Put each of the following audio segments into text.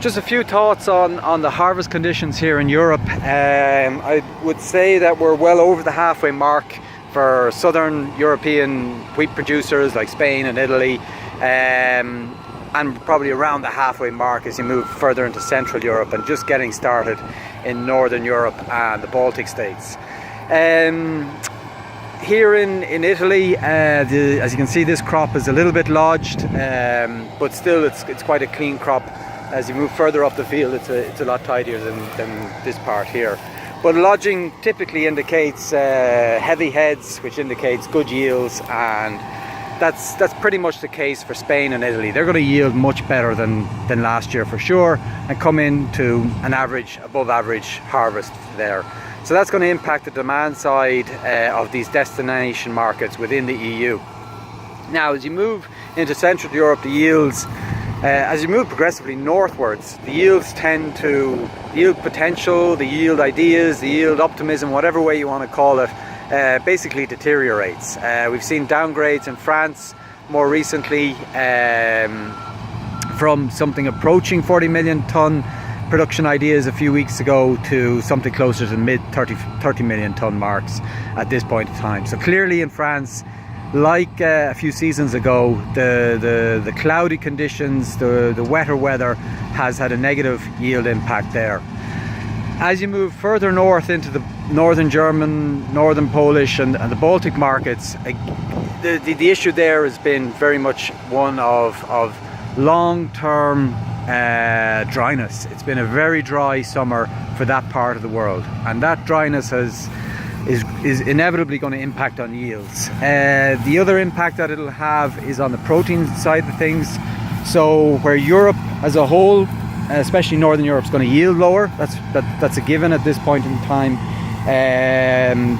Just a few thoughts on the harvest conditions here in Europe. I would say that we're well over the halfway mark for southern European wheat producers like Spain and Italy, and probably around the halfway mark as you move further into Central Europe, and just getting started in Northern Europe and the Baltic states. Here in Italy, as you can see, this crop is a little bit lodged, but still it's quite a clean crop. As you move further up the field, it's a lot tidier than this part here. But lodging typically indicates heavy heads, which indicates good yields, and that's pretty much the case for Spain and Italy. They're going to yield much better than last year for sure, and come into an average, above average harvest there. So that's going to impact the demand side of these destination markets within the EU. Now, as you move into Central Europe, the yields, as you move progressively northwards, the yields tend to, the yield potential, the yield ideas, the yield optimism, whatever way you want to call it, basically deteriorates. We've seen downgrades in France more recently, from something approaching 40 million tonne production ideas a few weeks ago to something closer to mid 30 million tonne marks at this point in time. So clearly in France, like a few seasons ago, the cloudy conditions, the wetter weather has had a negative yield impact there. As you move further north into the northern German, northern Polish and the Baltic markets, the issue there has been very much one of long-term dryness. It's been a very dry summer for that part of the world, and that dryness is inevitably going to impact on yields. The other impact that it'll have is on the protein side of things. So where Europe as a whole, especially Northern Europe, is going to yield lower, that's a given at this point in time.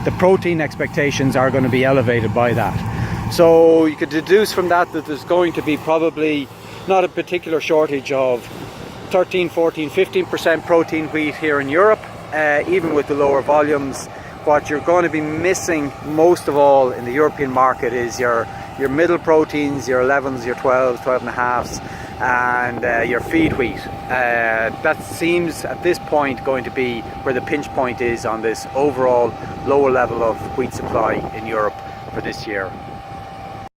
The protein expectations are going to be elevated by that. So you could deduce from that there's going to be probably not a particular shortage of 13, 14, 15% protein wheat here in Europe, even with the lower volumes. What you're going to be missing most of all in the European market is your middle proteins, your 11s, your 12s, 12 and a halves, and your feed wheat. That seems at this point going to be where the pinch point is on this overall lower level of wheat supply in Europe for this year.